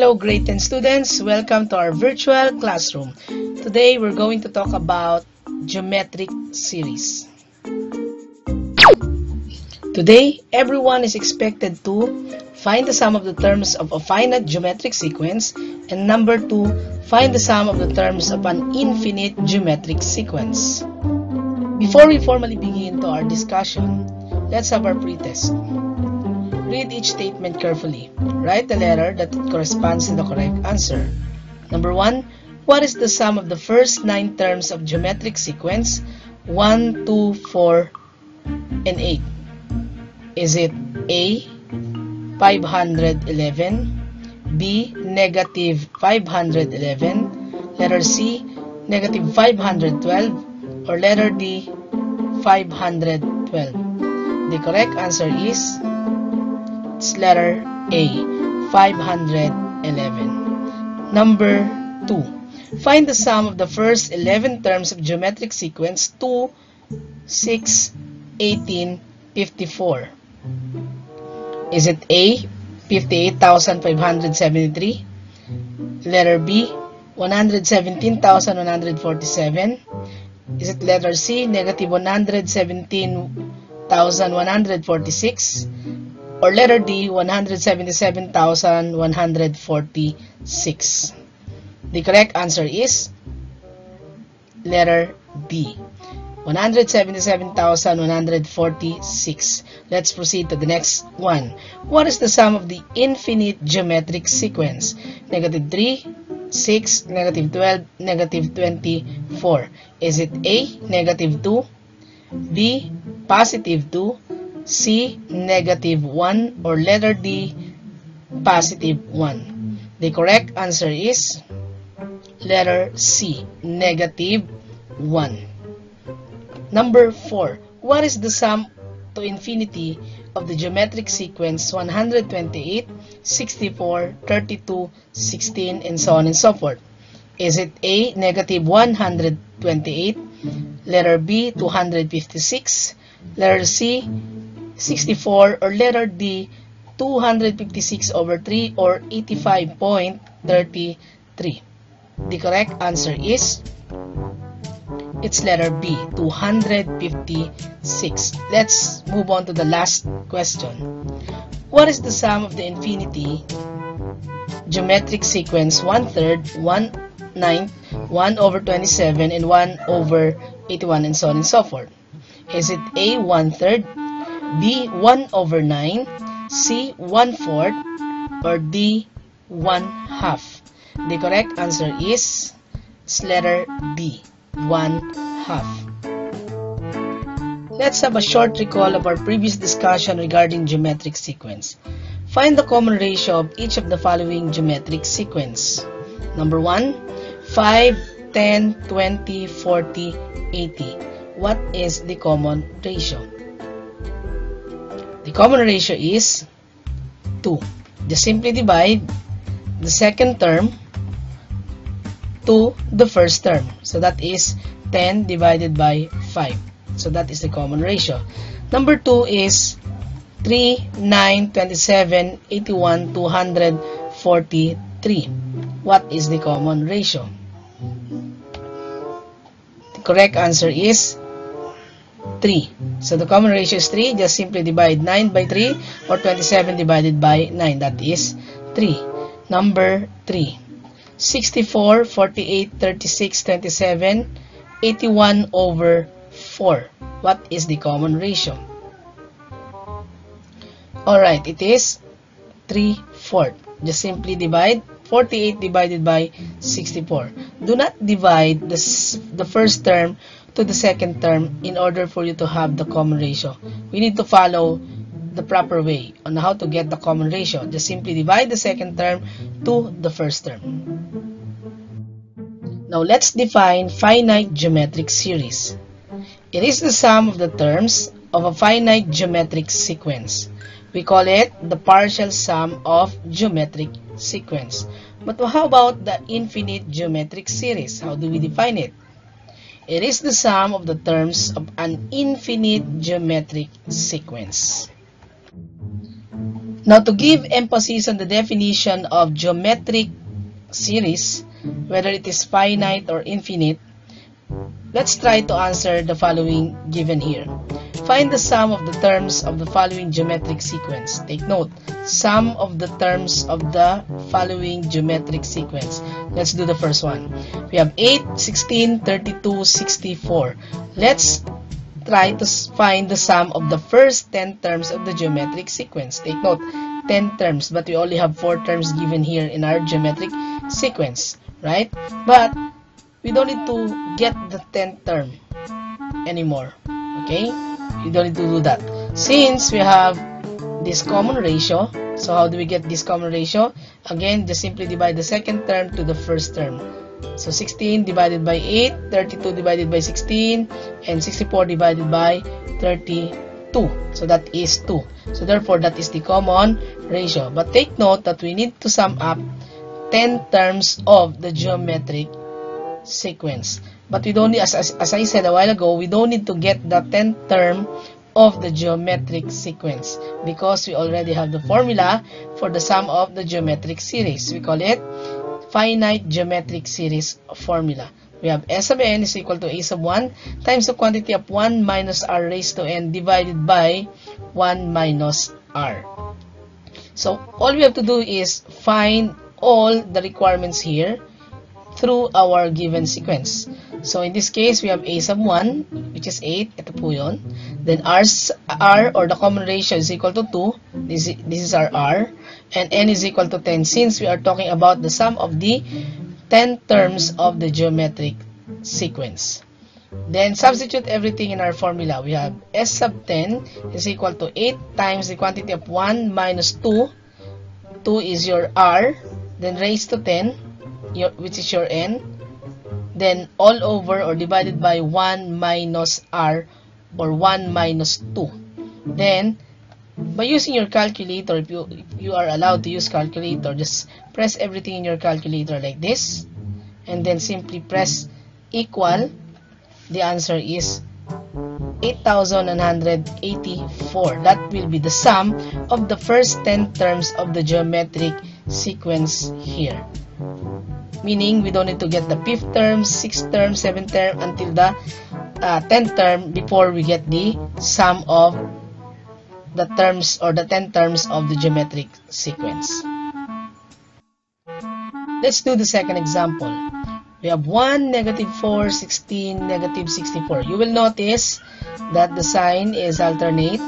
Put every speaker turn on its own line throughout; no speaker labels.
Hello grade 10 students, welcome to our virtual classroom. Today we're going to talk about geometric series. Today everyone is expected to find the sum of the terms of a finite geometric sequence, and number 2, find the sum of the terms of an infinite geometric sequence. Before we formally begin to our discussion, let's have our pretest. Read each statement carefully. Write the letter that corresponds to the correct answer. Number 1. What is the sum of the first 9 terms of geometric sequence 1, 2, 4, and 8? Is it A, 511, B, negative 511, letter C, negative 512, or letter D, 512? The correct answer is letter A, 511. Number 2. Find the sum of the first 11 terms of geometric sequence 2, 6, 18, 54. Is it A, 58,573? Letter B, 117,147? Is it letter C, negative 117,146? Or letter D, 177,146. The correct answer is letter D, 177,146. Let's proceed to the next one. What is the sum of the infinite geometric sequence? Negative 3, 6, negative 12, negative 24. Is it A, negative 2, B, positive 2, C, negative 1, or letter D, positive 1? The correct answer is letter C, negative 1. Number 4. What is the sum to infinity of the geometric sequence 128, 64, 32, 16, and so on and so forth? Is it A, negative 128, letter B, 256, letter C, 64, or letter D, 256 over 3, or 85.33? The correct answer is it's letter B, 256. Let's move on to the last question. What is the sum of the infinity geometric sequence 1/3, 1/9, 1 over 27, and 1 over 81, and so on and so forth? Is it A, 1/3, B, 1 over 9, C, 1/4, or D, 1/2? The correct answer is letter D, 1/2. Let's have a short recall of our previous discussion regarding geometric sequence. Find the common ratio of each of the following geometric sequence. Number 1, 5, 10, 20, 40, 80. What is the common ratio? The common ratio is 2. Just simply divide the second term to the first term. So that is 10 divided by 5. So that is the common ratio. Number 2 is 3, 9, 27, 81, 243. What is the common ratio? The correct answer is 3. So the common ratio is 3. Just simply divide 9 by 3, or 27 divided by 9. That is 3. Number 3. 64, 48, 36, 27, 81 over 4. What is the common ratio? Alright, it is 3/4. Just simply divide 48 divided by 64. Do not divide the first term to the second term in order for you to have the common ratio. We need to follow the proper way on how to get the common ratio. Just simply divide the second term to the first term. Now let's define finite geometric series. It is the sum of the terms of a finite geometric sequence. We call it the partial sum of geometric sequence. But how about the infinite geometric series? How do we define it? It is the sum of the terms of an infinite geometric sequence. Now, to give emphasis on the definition of geometric series, whether it is finite or infinite, let's try to answer the following given here. Find the sum of the terms of the following geometric sequence. Take note, sum of the terms of the following geometric sequence. Let's do the first one. We have 8, 16, 32, 64. Let's try to find the sum of the first 10 terms of the geometric sequence. Take note, 10 terms, but we only have 4 terms given here in our geometric sequence, right? But we don't need to get the 10th term anymore, okay? You don't need to do that. Since we have this common ratio, so how do we get this common ratio? Again, just simply divide the second term to the first term. So 16 divided by 8, 32 divided by 16, and 64 divided by 32. So that is 2. So therefore, that is the common ratio. But take note that we need to sum up 10 terms of the geometric sequence. But we don't need, as I said a while ago, we don't need to get the 10th term of the geometric sequence because we already have the formula for the sum of the geometric series. We call it finite geometric series formula. We have S sub n is equal to a sub 1 times the quantity of 1 minus r raised to n divided by 1 minus r. So all we have to do is find all the requirements here through our given sequence. So in this case, we have a sub 1, which is 8. Ito po yun. Then r or the common ratio is equal to 2. This is our r. And n is equal to 10 since we are talking about the sum of the 10 terms of the geometric sequence. Then substitute everything in our formula. We have s sub 10 is equal to 8 times the quantity of 1 minus 2. 2 is your r. Then raised to 10, which is your n. Then all over or divided by 1 minus r or 1 minus 2. Then by using your calculator, if you are allowed to use calculator, just press everything in your calculator like this and then simply press equal. The answer is 8,184. That will be the sum of the first 10 terms of the geometric sequence here. Meaning, we don't need to get the 5th term, 6th term, 7th term until the 10th term before we get the sum of the terms or the 10 terms of the geometric sequence. Let's do the second example. We have 1, negative 4, 16, negative 64. You will notice that the sign is alternate.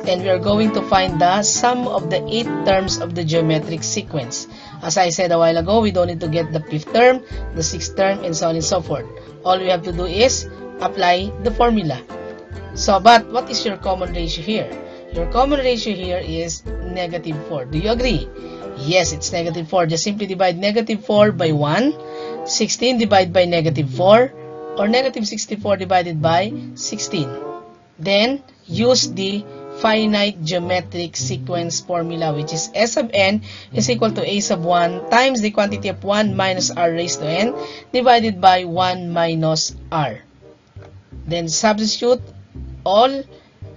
And we are going to find the sum of the 8 terms of the geometric sequence. As I said a while ago, we don't need to get the 5th term, the 6th term, and so on and so forth. All we have to do is apply the formula. So, but what is your common ratio here? Your common ratio here is negative 4. Do you agree? Yes, it's negative 4. Just simply divide negative 4 by 1, 16 divided by negative 4, or negative 64 divided by 16. Then, use the finite geometric sequence formula, which is S sub n is equal to a sub 1 times the quantity of 1 minus r raised to n divided by 1 minus r. Then substitute all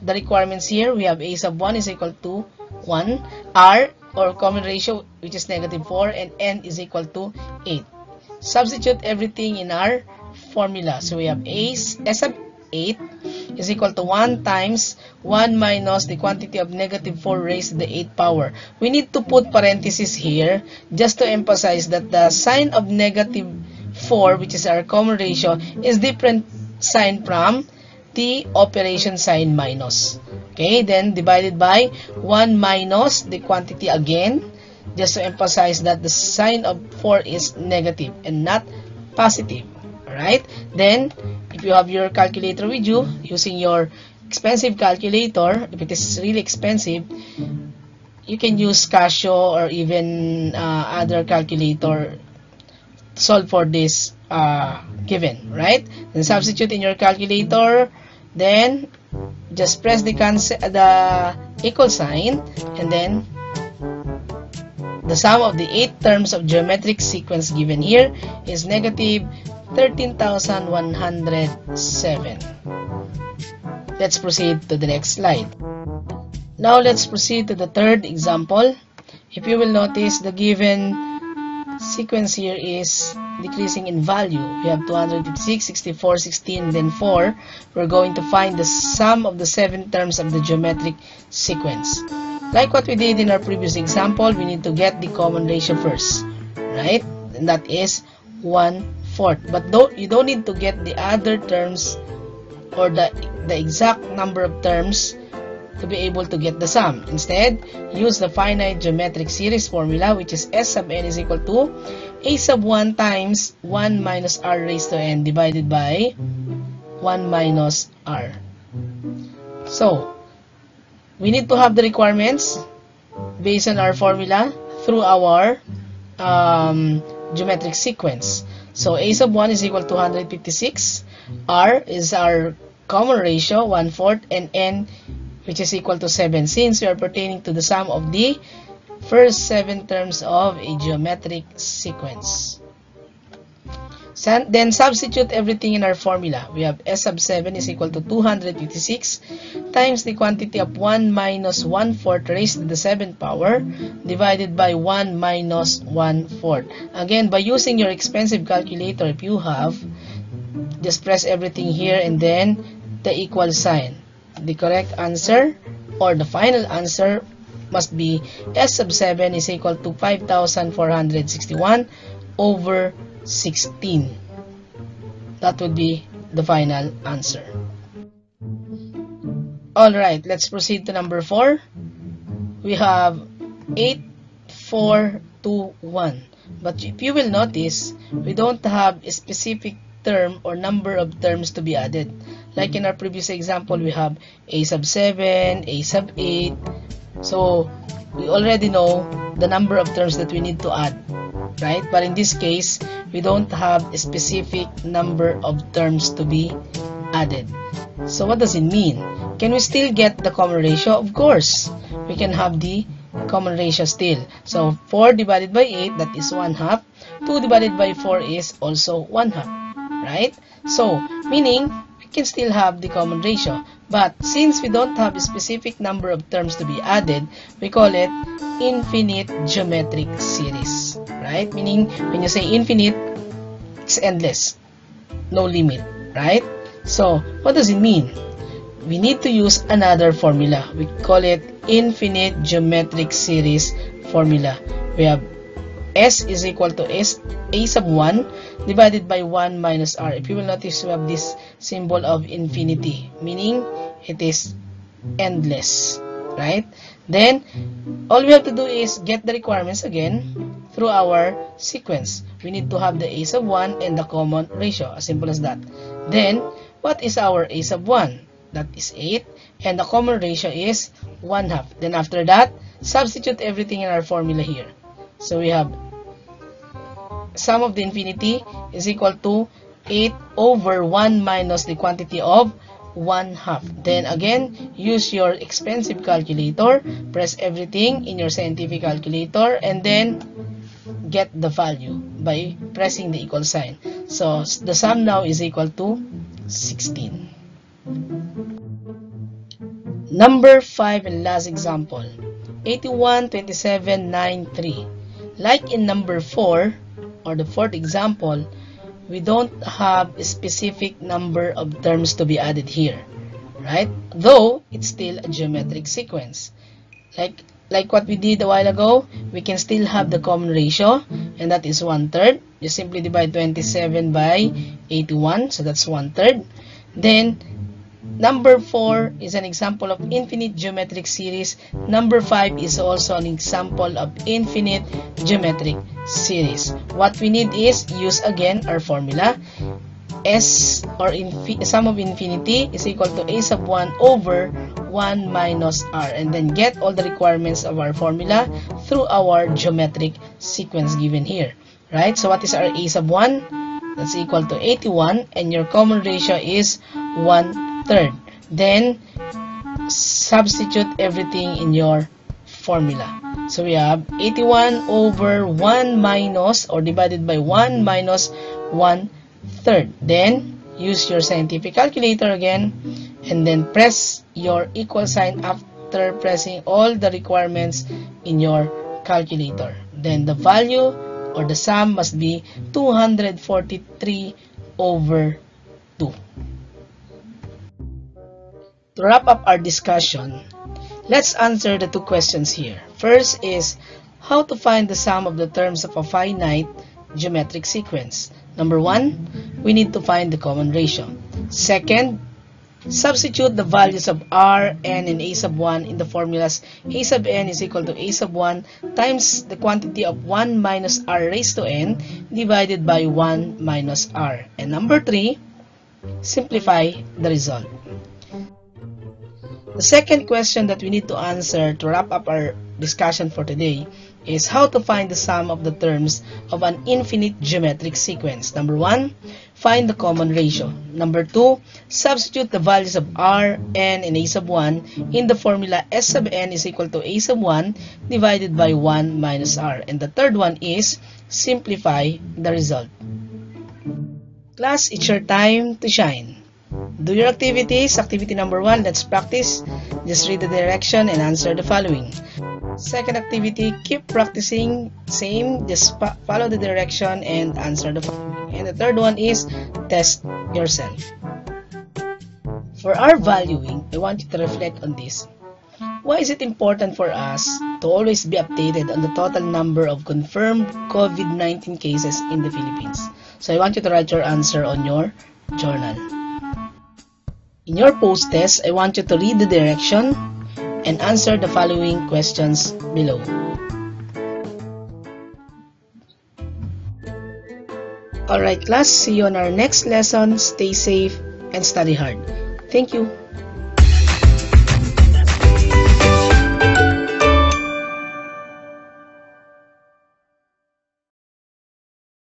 the requirements here. We have a sub 1 is equal to 1, r or common ratio, which is negative 4, and n is equal to 8. Substitute everything in our formula. So we have S sub 8 is equal to 1 times 1 minus the quantity of negative 4 raised to the 8th power. We need to put parentheses here just to emphasize that the sign of negative 4, which is our common ratio, is different sign from the operation sign minus. Okay, then divided by 1 minus the quantity again, just to emphasize that the sign of 4 is negative and not positive. Alright, then if you have your calculator with you, using your expensive calculator, if it is really expensive, you can use Casio or even other calculator to solve for this given, right? Then substitute in your calculator, then just press the equal sign, and then the sum of the 8 terms of geometric sequence given here is negative 13,107. Let's proceed to the next slide. Now let's proceed to the third example. If you will notice, the given sequence here is decreasing in value. We have 256, 64, 16, then 4. We're going to find the sum of the 7 terms of the geometric sequence. Like what we did in our previous example, we need to get the common ratio first, right? And that is 1/4. But you don't need to get the other terms or the exact number of terms to be able to get the sum. Instead, use the finite geometric series formula, which is S sub n is equal to a sub 1 times 1 minus r raised to n divided by 1 minus r. So, we need to have the requirements based on our formula through our geometric sequence. So, a sub 1 is equal to 256, r is our common ratio, 1/4, and n, which is equal to 7, since we are pertaining to the sum of the first 7 terms of a geometric sequence. Then substitute everything in our formula. We have S sub 7 is equal to 256 times the quantity of 1 minus 1/4 raised to the 7th power divided by 1 minus 1/4. Again, by using your expensive calculator, if you have, just press everything here and then the equal sign. The correct answer or the final answer must be S sub 7 is equal to 5,461 over 16. That would be the final answer. Alright, let's proceed to number 4. We have 8, 4, 2, 1. But if you will notice, we don't have a specific term or number of terms to be added. Like in our previous example, we have a sub 7, a sub 8. So, we already know the number of terms that we need to add, right? But in this case, we don't have a specific number of terms to be added. So, what does it mean? Can we still get the common ratio? Of course, we can have the common ratio still. So, 4 divided by 8, that is 1/2. 2 divided by 4 is also 1/2, right? So, meaning, we can still have the common ratio. But since we don't have a specific number of terms to be added, we call it infinite geometric series, right? Meaning, when you say infinite, it's endless, no limit, right? So, what does it mean? We need to use another formula. We call it infinite geometric series formula. We have S is equal to a sub 1 divided by 1 minus r. If you will notice, we have this symbol of infinity, meaning it is endless, right? Then, all we have to do is get the requirements again through our sequence. We need to have the a sub 1 and the common ratio, as simple as that. Then, what is our a sub 1? That is 8, and the common ratio is 1/2. Then after that, substitute everything in our formula here. So we have sum of the infinity is equal to 8 over 1 minus the quantity of 1/2. Then again, use your expensive calculator, press everything in your scientific calculator, and then get the value by pressing the equal sign. So the sum now is equal to 16. Number 5 and last example, 81, 27, 9, 3. Like in number 4, or the fourth example, we don't have a specific number of terms to be added here, right? Though, it's still a geometric sequence. Like what we did a while ago, we can still have the common ratio, and that is 1/3. You simply divide 27 by 81, so that's 1/3. Then, number 4 is an example of infinite geometric series. Number 5 is also an example of infinite geometric series. What we need is use again our formula. S or sum of infinity is equal to a sub 1 over 1 minus r, and then get all the requirements of our formula through our geometric sequence given here, right? So what is our a sub 1? That's equal to 81, and your common ratio is 1/3. Then substitute everything in your formula. So we have 81 over 1 minus, or divided by 1 minus 1/3. Then use your scientific calculator again, and then press your equal sign after pressing all the requirements in your calculator. Then the value or the sum must be 243 over 2. To wrap up our discussion, let's answer the two questions here. First is how to find the sum of the terms of a finite geometric sequence. Number 1, we need to find the common ratio. Second, substitute the values of r, n, and a sub 1 in the formulas a sub n is equal to a sub 1 times the quantity of 1 minus r raised to n divided by 1 minus r. And number 3, simplify the result. The second question that we need to answer to wrap up our discussion for today is how to find the sum of the terms of an infinite geometric sequence. Number 1, find the common ratio. Number 2, substitute the values of r, n, and a sub 1 in the formula s sub n is equal to a sub 1 divided by 1 minus r. And the third one is simplify the result. Class, it's your time to shine. Do your activities. Activity number 1, let's practice. Just read the direction and answer the following. Second activity, keep practicing. Same, just follow the direction and answer the following. And the third one is test yourself. For our valuing, I want you to reflect on this. Why is it important for us to always be updated on the total number of confirmed COVID-19 cases in the Philippines? So I want you to write your answer on your journal. In your post test, I want you to read the direction and answer the following questions below. Alright class, see you on our next lesson. Stay safe and study hard. Thank you.